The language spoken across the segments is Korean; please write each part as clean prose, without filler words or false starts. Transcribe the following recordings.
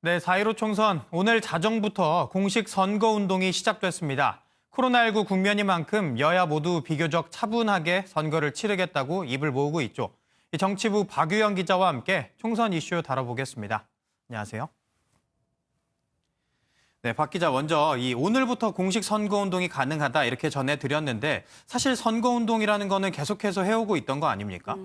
네, 4.15 총선 오늘 자정부터 공식 선거운동이 시작됐습니다. 코로나19 국면인 만큼 여야 모두 비교적 차분하게 선거를 치르겠다고 입을 모으고 있죠. 정치부 박유영 기자와 함께 총선 이슈 다뤄보겠습니다. 안녕하세요. 네, 박 기자 먼저 오늘부터 공식 선거운동이 가능하다 이렇게 전해드렸는데 사실 선거운동이라는 거는 계속해서 해오고 있던 거 아닙니까?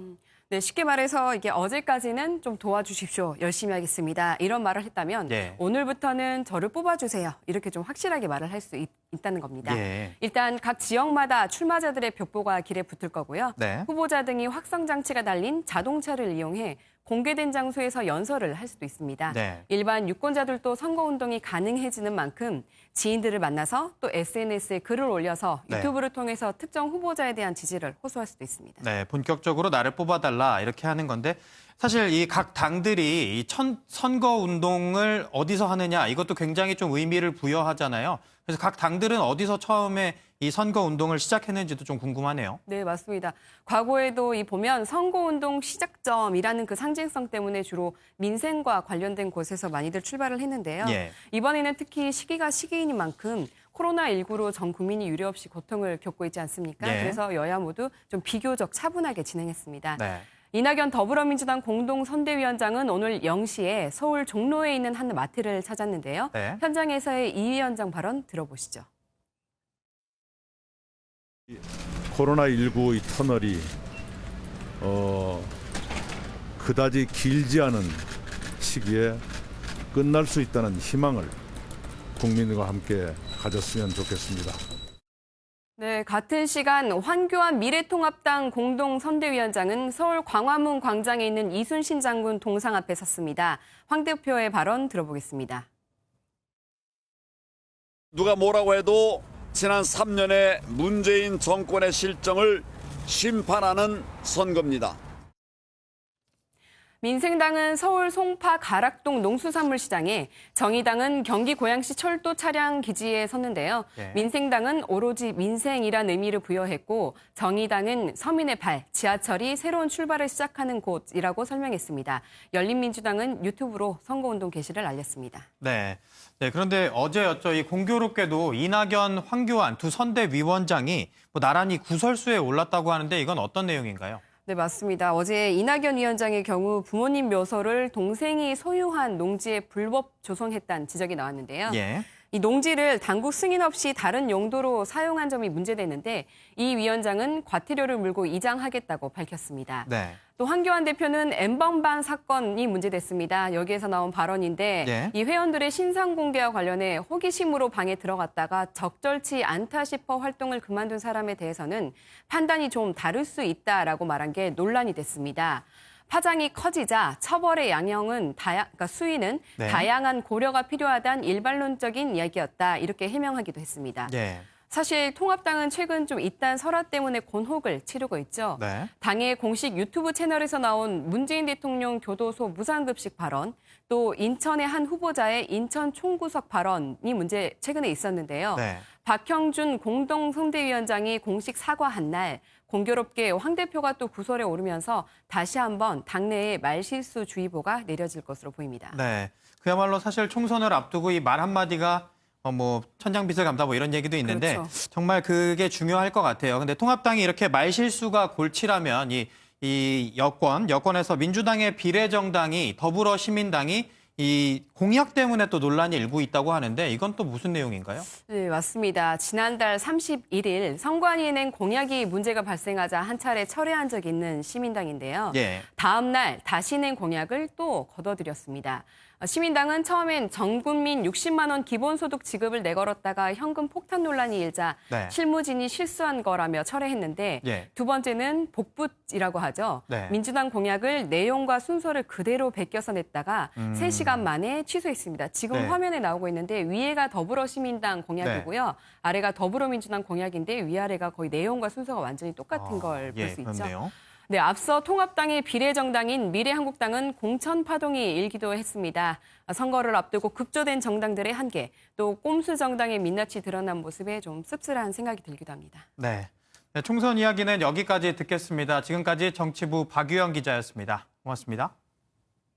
네, 쉽게 말해서 이게 어제까지는 좀 도와주십시오. 열심히 하겠습니다. 이런 말을 했다면 예. 오늘부터는 저를 뽑아주세요. 이렇게 좀 확실하게 말을 할 수 있다는 겁니다. 예. 일단 각 지역마다 출마자들의 벽보가 길에 붙을 거고요. 네. 후보자 등이 확성 장치가 달린 자동차를 이용해 공개된 장소에서 연설을 할 수도 있습니다. 네. 일반 유권자들도 선거운동이 가능해지는 만큼 지인들을 만나서 또 SNS에 글을 올려서 네. 유튜브를 통해서 특정 후보자에 대한 지지를 호소할 수도 있습니다. 네, 본격적으로 나를 뽑아달라 이렇게 하는 건데 사실 이 각 당들이 선거 운동을 어디서 하느냐 이것도 굉장히 좀 의미를 부여하잖아요. 그래서 각 당들은 어디서 처음에 이 선거 운동을 시작했는지도 좀 궁금하네요. 네, 맞습니다. 과거에도 보면 선거운동 시작점이라는 그 상징성 때문에 주로 민생과 관련된 곳에서 많이들 출발을 했는데요. 예. 이번에는 특히 시기가 시기인 만큼 코로나19로 전 국민이 유례없이 고통을 겪고 있지 않습니까? 예. 그래서 여야 모두 좀 비교적 차분하게 진행했습니다. 네. 이낙연 더불어민주당 공동선대위원장은 오늘 0시에 서울 종로에 있는 한 마트를 찾았는데요. 네. 현장에서의 이 위원장 발언 들어보시죠. 코로나19 이 터널이 그다지 길지 않은 시기에 끝날 수 있다는 희망을 국민과 함께 가졌으면 좋겠습니다. 네, 같은 시간 황교안 미래통합당 공동선대위원장은 서울 광화문 광장에 있는 이순신 장군 동상 앞에 섰습니다. 황 대표의 발언 들어보겠습니다. 누가 뭐라고 해도 지난 3년의 문재인 정권의 실정을 심판하는 선거입니다. 민생당은 서울 송파 가락동 농수산물시장에, 정의당은 경기 고양시 철도 차량 기지에 섰는데요. 네. 민생당은 오로지 민생이란 의미를 부여했고 정의당은 서민의 발, 지하철이 새로운 출발을 시작하는 곳이라고 설명했습니다. 열린민주당은 유튜브로 선거운동 개시를 알렸습니다. 네. 네, 그런데 어제였죠. 공교롭게도 이낙연, 황교안 두 선대위원장이 나란히 구설수에 올랐다고 하는데 이건 어떤 내용인가요? 네, 맞습니다. 어제 이낙연 위원장의 경우 부모님 묘소를 동생이 소유한 농지에 불법 조성했다는 지적이 나왔는데요. 예. 이 농지를 당국 승인 없이 다른 용도로 사용한 점이 문제됐는데 이 위원장은 과태료를 물고 이장하겠다고 밝혔습니다. 네. 또 황교안 대표는 N번방 사건이 문제됐습니다. 여기에서 나온 발언인데 네. 이 회원들의 신상 공개와 관련해 호기심으로 방에 들어갔다가 적절치 않다 싶어 활동을 그만둔 사람에 대해서는 판단이 좀 다를 수 있다라고 말한 게 논란이 됐습니다. 파장이 커지자 처벌의 양형은 그러니까 수위는 네. 다양한 고려가 필요하다는 일반론적인 이야기였다. 이렇게 해명하기도 했습니다. 예. 사실 통합당은 최근 좀 이딴 설화 때문에 곤혹을 치르고 있죠. 네. 당의 공식 유튜브 채널에서 나온 문재인 대통령 교도소 무상급식 발언, 또 인천의 한 후보자의 인천 총구석 발언이 최근에 있었는데요. 네. 박형준 공동선대위원장이 공식 사과한 날 공교롭게 황 대표가 또 구설에 오르면서 다시 한번 당내에 말실수주의보가 내려질 것으로 보입니다. 네. 그야말로 사실 총선을 앞두고 이 말 한마디가 천장빚을 감다 이런 얘기도 있는데 그렇죠. 정말 그게 중요할 것 같아요. 근데 통합당이 이렇게 말실수가 골치라면 이 여권에서 민주당의 비례정당이 더불어시민당이 이 공약 때문에 또 논란이 일고 있다고 하는데 이건 또 무슨 내용인가요? 네, 맞습니다. 지난달 31일 선관위에 낸 공약이 문제가 발생하자 한 차례 철회한 적이 있는 시민당인데요. 예. 다음 날 다시 낸 공약을 또 거둬들였습니다. 시민당은 처음엔 전 국민 60만 원 기본소득 지급을 내걸었다가 현금 폭탄 논란이 일자 네. 실무진이 실수한 거라며 철회했는데 예. 두 번째는 복붙이라고 하죠. 네. 민주당 공약을 내용과 순서를 그대로 베껴서 냈다가 3시간 만에 취소했습니다. 지금 네. 화면에 나오고 있는데 위에가 더불어시민당 공약이고요. 아래가 더불어민주당 공약인데 위아래가 거의 내용과 순서가 완전히 똑같은 걸 볼 수 있죠. 그렇네요. 네, 앞서 통합당의 비례정당인 미래한국당은 공천 파동이 일기도 했습니다. 선거를 앞두고 급조된 정당들의 한계, 또 꼼수 정당의 민낯이 드러난 모습에 좀 씁쓸한 생각이 들기도 합니다. 네. 네, 총선 이야기는 여기까지 듣겠습니다. 지금까지 정치부 박유영 기자였습니다. 고맙습니다.